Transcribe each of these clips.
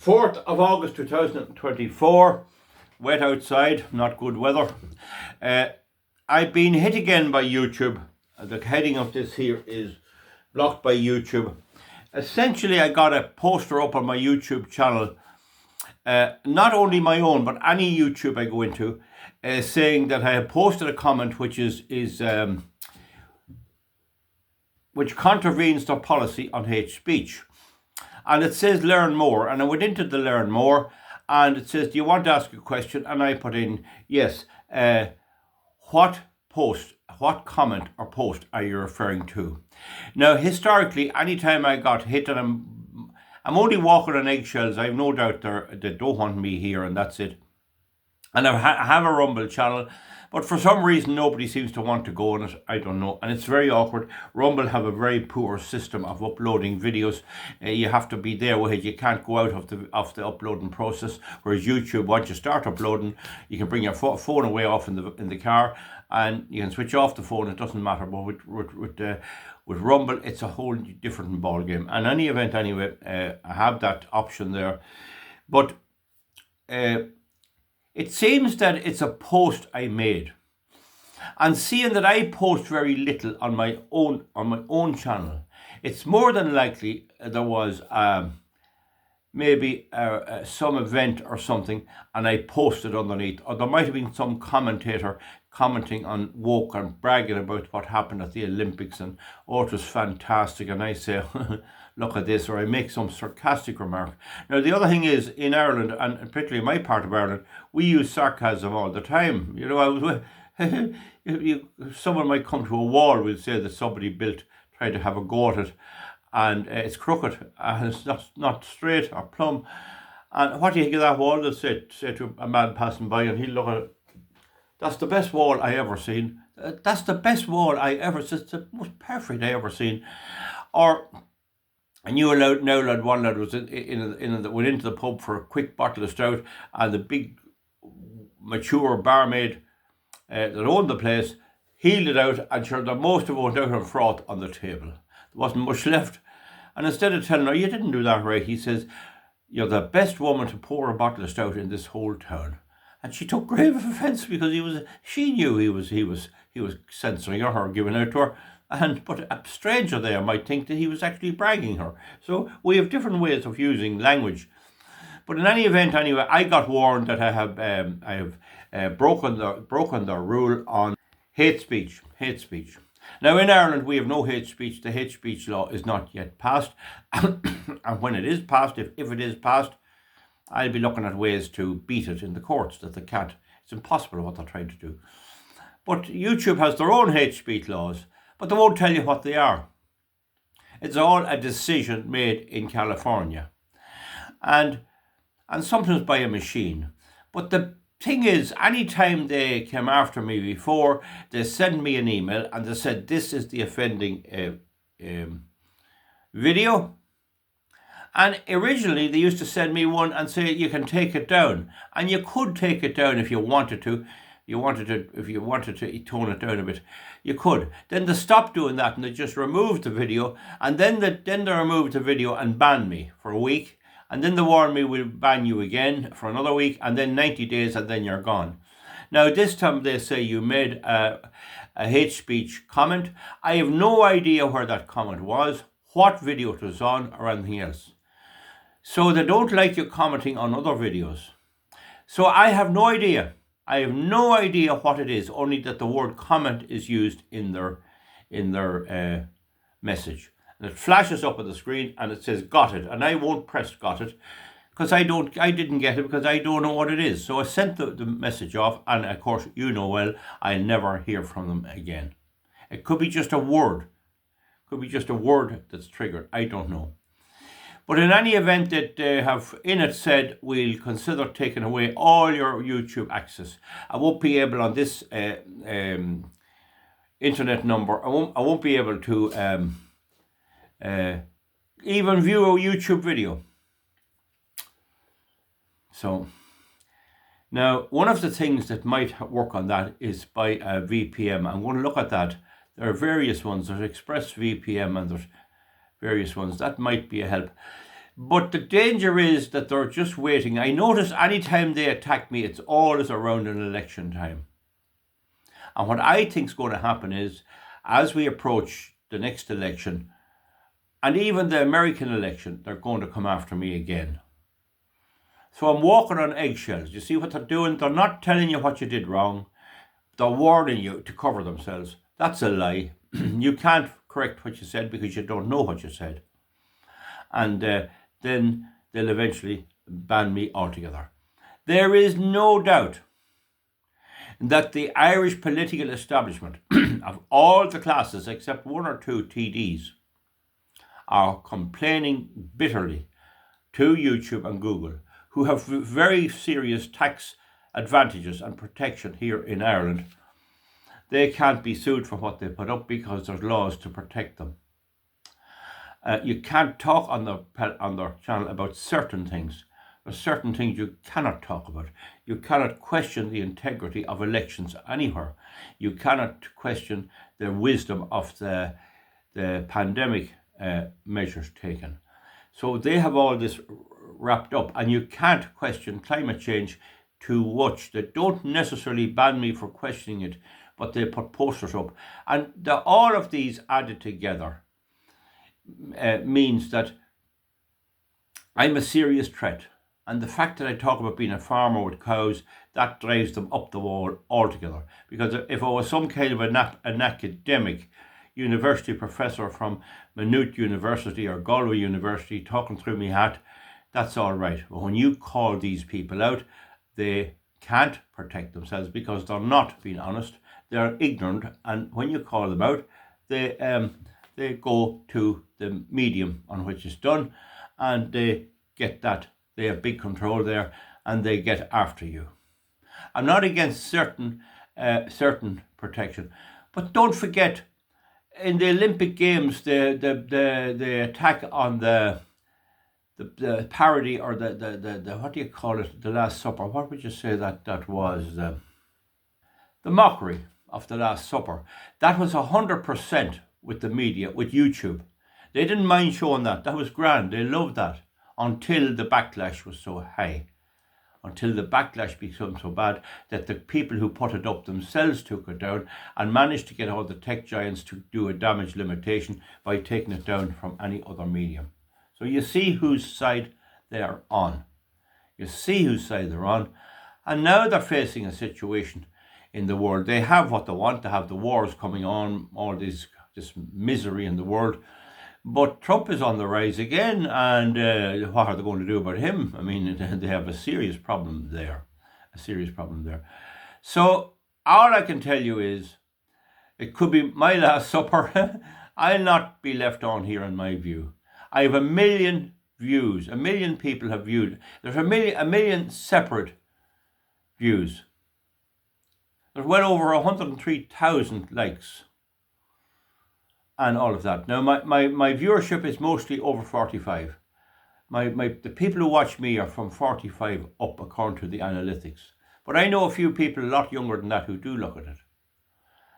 4th of August 2024, wet outside, not good weather. I've been hit again by YouTube. The heading of this here is blocked by YouTube. Essentially, I got a poster up on my YouTube channel, not only my own, but any YouTube I go into, saying that I have posted a comment which which contravenes their policy on hate speech. And it says learn more, and I went into the learn more, and it says, do you want to ask a question? And I put in, yes, what comment or post are you referring to? Now, historically, anytime I got hit, and I'm only walking on eggshells, I've no doubt they don't want me here, and that's it. And I have a Rumble channel, but for some reason nobody seems to want to go on it. I don't know, and it's very awkward. Rumble have a very poor system of uploading videos. You have to be there with it. You can't go out of the uploading process. Whereas YouTube, once you start uploading, you can bring your phone away off in the car, and you can switch off the phone. It doesn't matter. But with Rumble, it's a whole different ball game. In any event, anyway, I have that option there, but. It seems that it's a post I made, and seeing that I post very little on my own channel, it's more than likely there was maybe some event or something, and I posted underneath, or there might have been some commentator commenting on woke and bragging about what happened at the Olympics, and it was fantastic, and I say, look at this, or I make some sarcastic remark. Now, the other thing is, in Ireland, and particularly my part of Ireland, we use sarcasm all the time. You know, someone might come to a wall, we'll say that somebody tried to have a go at it, and it's crooked, and it's not straight or plumb. And what do you think of that wall? They'll say to a man passing by, and he'll look at it. That's the best wall I ever seen. That's the best wall I ever seen. It's the most perfect I ever seen. Or I knew one lad was went into the pub for a quick bottle of stout, and the big mature barmaid that owned the place heeled it out, and sure, the most of it went out in froth on the table. There wasn't much left. And instead of telling her, you didn't do that right, he says, you're the best woman to pour a bottle of stout in this whole town. And she took grave offence because she knew he was censoring her or giving out to her. But a stranger there might think that he was actually bragging her. So we have different ways of using language. But in any event, anyway, I got warned that I have broken the rule on hate speech. Now, in Ireland, we have no hate speech. The hate speech law is not yet passed. And when it is passed, if it is passed, I'll be looking at ways to beat it in the courts, that they can't. It's impossible what they're trying to do. But YouTube has their own hate speech laws, but they won't tell you what they are. It's all a decision made in California, and sometimes by a machine. But the thing is, anytime they came after me before, they sent me an email and they said, this is the offending video. And originally they used to send me one and say, you can take it down. And you could take it down if you wanted to. If you wanted to tone it down a bit, you could. Then they stopped doing that and they just removed the video. And then they removed the video and banned me for a week. And then they warned me, we'll ban you again for another week, and then 90 days, and then you're gone. Now, this time they say you made a hate speech comment. I have no idea where that comment was, what video it was on, or anything else. So they don't like you commenting on other videos. So I have no idea. I have no idea what it is, only that the word comment is used in their message. And it flashes up on the screen and it says got it, and I won't press got it because I didn't get it because I don't know what it is. So I sent the message off, and of course you know well I'll never hear from them again. It could be just a word. That's triggered. I don't know. But in any event, that they have in it said, we'll consider taking away all your YouTube access. I won't be able on this internet number. I won't be able to even view a YouTube video. So now, one of the things that might work on that is by a VPN. I'm going to look at that. There are various ones. There's ExpressVPN and there's various ones. That might be a help. But the danger is that they're just waiting. I notice anytime they attack me, it's always around an election time. And what I think is going to happen is, as we approach the next election, and even the American election, they're going to come after me again. So I'm walking on eggshells. You see what they're doing? They're not telling you what you did wrong. They're warning you to cover themselves. That's a lie. You can't correct what you said because you don't know what you said. And then they'll eventually ban me altogether. There is no doubt that the Irish political establishment of all the classes except one or two TDs are complaining bitterly to YouTube and Google, who have very serious tax advantages and protection here in Ireland. They can't be sued for what they put up because there's laws to protect them. You can't talk on their channel about certain things. There's certain things you cannot talk about. You cannot question the integrity of elections anywhere. You cannot question the wisdom of the pandemic measures taken. So they have all this wrapped up, and you can't question climate change too much. They don't necessarily ban me for questioning it, but they put posters up. And all of these added together means that I'm a serious threat. And the fact that I talk about being a farmer with cows, that drives them up the wall altogether. Because if I was some kind of an academic university professor from Maynooth University or Galway University talking through my hat, that's all right. But when you call these people out, they can't protect themselves because they're not being honest. They're ignorant, and when you call them out, they go to the medium on which it's done, and they get that. They have big control there, and they get after you. I'm not against certain protection, but don't forget, in the Olympic Games, the attack on the parody, or the what do you call it, the Last Supper? What would you say that was? The mockery of the Last Supper. That was 100% with the media, with YouTube. They didn't mind showing that. That was grand. They loved that until the backlash was so high. Until the backlash became so bad that the people who put it up themselves took it down and managed to get all the tech giants to do a damage limitation by taking it down from any other medium. So you see whose side they're on. You see whose side they're on. And now they're facing a situation in the world. They have what they want. They have the wars coming on, all this misery in the world. But Trump is on the rise again, and what are they going to do about him? I mean, they have a serious problem there. So all I can tell you is, it could be my last supper. I'll not be left on here in my view. I have 1 million views. 1 million people have viewed. There's a million separate views. There's well over 103,000 likes and all of that. Now, my viewership is mostly over 45. The people who watch me are from 45 up, according to the analytics. But I know a few people a lot younger than that who do look at it.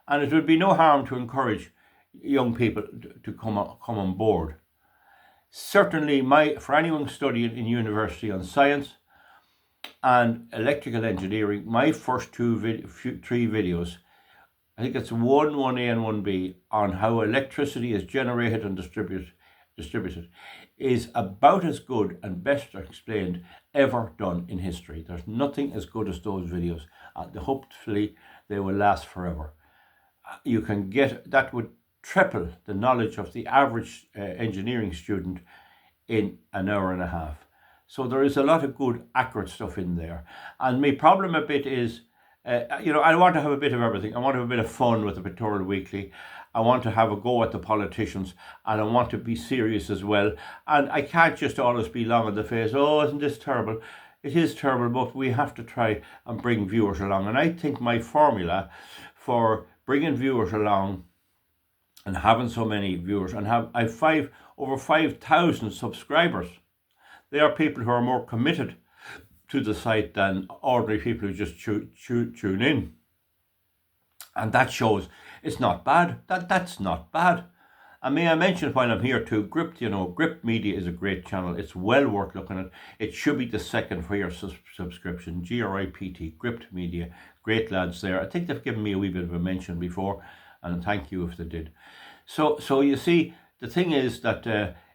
And it would be no harm to encourage young people to come on board. Certainly, for anyone studying in university on science and electrical engineering, my first three videos, I think it's 1A and 1B, on how electricity is generated and distributed, is about as good and best explained ever done in history. There's nothing as good as those videos. Hopefully they will last forever. You can get, that would triple the knowledge of the average engineering student in an hour and a half. So there is a lot of good, accurate stuff in there. And my problem a bit is, I want to have a bit of everything. I want to have a bit of fun with the Pictorial Weekly. I want to have a go at the politicians, and I want to be serious as well. And I can't just always be long on the face. Oh, isn't this terrible? It is terrible, but we have to try and bring viewers along. And I think my formula for bringing viewers along and having so many viewers, and I have over 5,000 subscribers. They are people who are more committed to the site than ordinary people who just tune in. And that shows it's not bad. That's not bad. And may I mention while I'm here too, Gript, Gript Media is a great channel. It's well worth looking at. It should be the second for your subscription. GRIPT, Gript Media. Great lads there. I think they've given me a wee bit of a mention before, and thank you if they did. So you see, the thing is that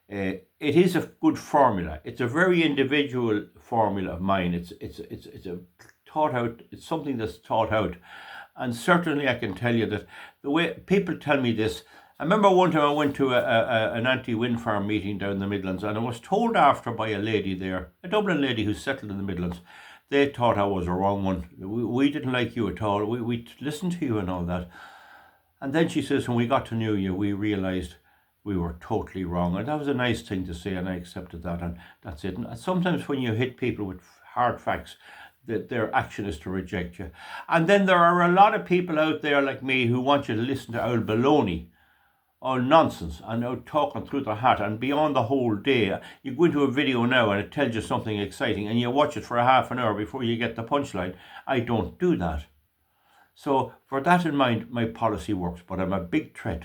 it is a good formula. It's a very individual formula of mine. It's a thought out. It's something that's thought out, and certainly I can tell you that the way people tell me this. I remember one time I went to an anti-wind farm meeting down in the Midlands, and I was told after by a lady there, a Dublin lady who's settled in the Midlands, they thought I was the wrong one. We didn't like you at all. We listened to you and all that. And then she says, when we got to know you, we realised we were totally wrong. And that was a nice thing to say, and I accepted that, and that's it. And sometimes when you hit people with hard facts, that their action is to reject you. And then there are a lot of people out there like me who want you to listen to old baloney, all nonsense, and out talking through their hat and beyond the whole day. You go into a video now and it tells you something exciting and you watch it for a half an hour before you get the punchline. I don't do that. So for that in mind, my policy works, but I'm a big threat.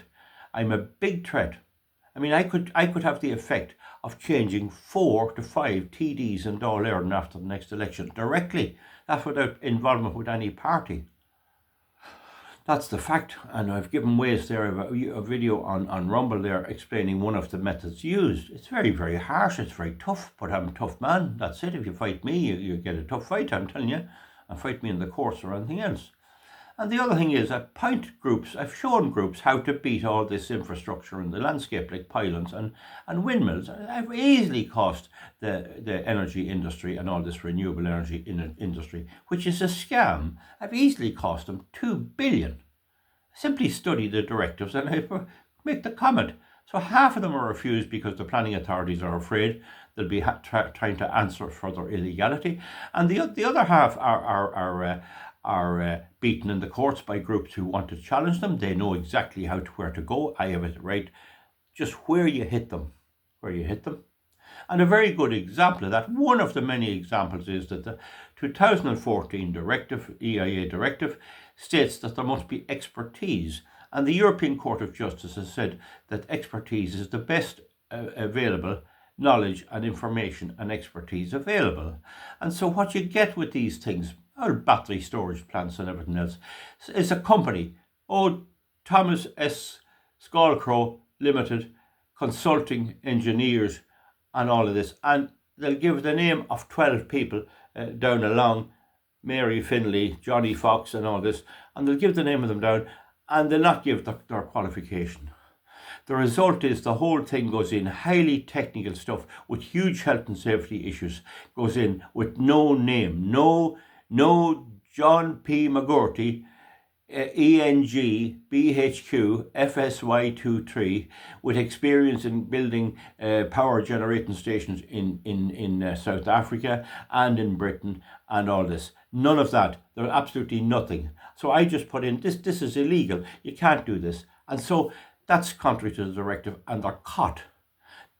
I'm a big threat. I mean, I could have the effect of changing 4 to 5 TDs in Dáil Éireann after the next election directly. That's without involvement with any party. That's the fact, and I've given ways there of a video on Rumble there explaining one of the methods used. It's very, very harsh, it's very tough, but I'm a tough man. That's it. If you fight me, you get a tough fight, I'm telling you. And fight me in the courts or anything else. And the other thing is, I've shown groups how to beat all this infrastructure in the landscape, like pylons and windmills. I've easily cost the energy industry and all this renewable energy industry, which is a scam. I've easily cost them 2 billion. Simply study the directives and I make the comment. So half of them are refused because the planning authorities are afraid they'll be trying to answer for their illegality, and the other half are beaten in the courts by groups who want to challenge them. They know exactly where to go. I have it right, just where you hit them. And a very good example of that, one of the many examples, is that the 2014 directive, EIA directive, states that there must be expertise. And the European Court of Justice has said that expertise is the best available knowledge and information and expertise available. And so what you get with these things, battery storage plants and everything else, is a company, Thomas S. Scalcrow Limited, consulting engineers and all of this, and they'll give the name of 12 people down along, Mary Finlay, Johnny Fox and all this, and they'll give the name of them down, and they'll not give their qualification. The result is the whole thing goes in highly technical stuff with huge health and safety issues, goes in with no name, no John P. McGurty, ENG, BHQ, FSY23, with experience in building power generating stations in South Africa and in Britain and all this. None of that. There's absolutely nothing. So I just put in, this is illegal. You can't do this. And so that's contrary to the directive, and they're caught.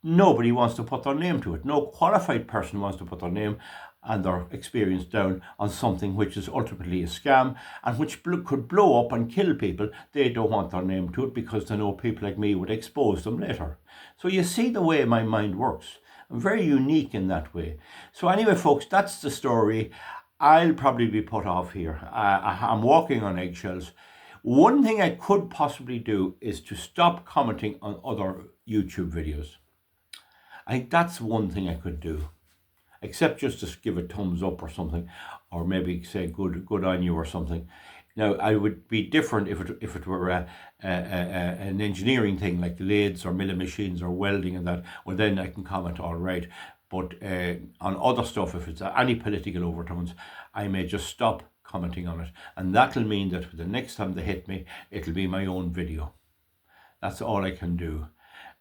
Nobody wants to put their name to it. No qualified person wants to put their name and their experience down on something which is ultimately a scam and which could blow up and kill people. They don't want their name to it because they know people like me would expose them later. So you see the way my mind works. I'm very unique in that way. So anyway, folks, that's the story. I'll probably be put off here. I'm walking on eggshells. One thing I could possibly do is to stop commenting on other YouTube videos. I think that's one thing I could do. Except just to give a thumbs up or something, or maybe say good on you or something. Now, I would be different if it were an engineering thing like lathes or milling machines or welding and that. Well, then I can comment all right. But on other stuff, if it's any political overtones, I may just stop commenting on it. And that'll mean that the next time they hit me, it'll be my own video. That's all I can do.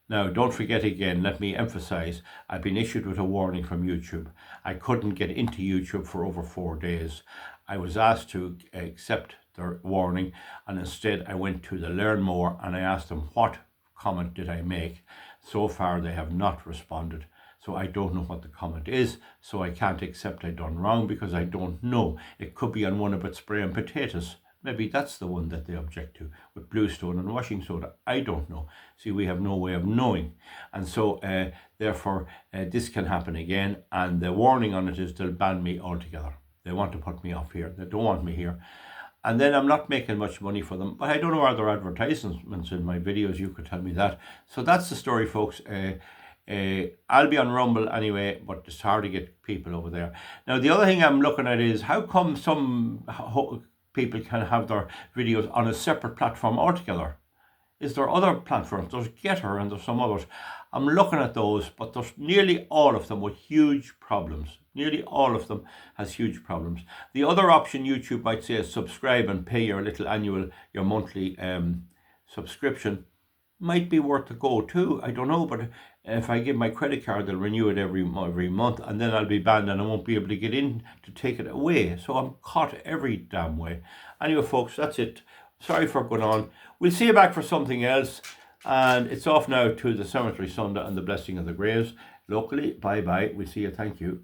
Now, don't forget again, let me emphasize, I've been issued with a warning from YouTube. I couldn't get into YouTube for over 4 days. I was asked to accept their warning, and instead I went to the Learn More and I asked them what comment did I make. So far they have not responded. So I don't know what the comment is, so I can't accept I done wrong because I don't know. It could be on one about spraying potatoes. Maybe that's the one that they object to with bluestone and washing soda. I don't know. See, we have no way of knowing. And so, therefore, this can happen again. And the warning on it is they'll ban me altogether. They want to put me off here. They don't want me here. And then I'm not making much money for them. But I don't know, are there advertisements in my videos? You could tell me that. So that's the story, folks. I'll be on Rumble anyway, but it's hard to get people over there. Now, the other thing I'm looking at is how come some people can have their videos on a separate platform altogether? Is there other platforms? There's Getter and there's some others. I'm looking at those, but there's nearly all of them with huge problems. Nearly all of them has huge problems. The other option YouTube might say is subscribe and pay your little annual, your monthly subscription. Might be worth a go too. I don't know, but if I give my credit card, they'll renew it every month, and then I'll be banned and I won't be able to get in to take it away. So I'm caught every damn way. Anyway, folks, that's it. Sorry for going on. We'll see you back for something else. And it's off now to the Cemetery Sunday and the Blessing of the Graves locally. Bye bye. We'll see you. Thank you.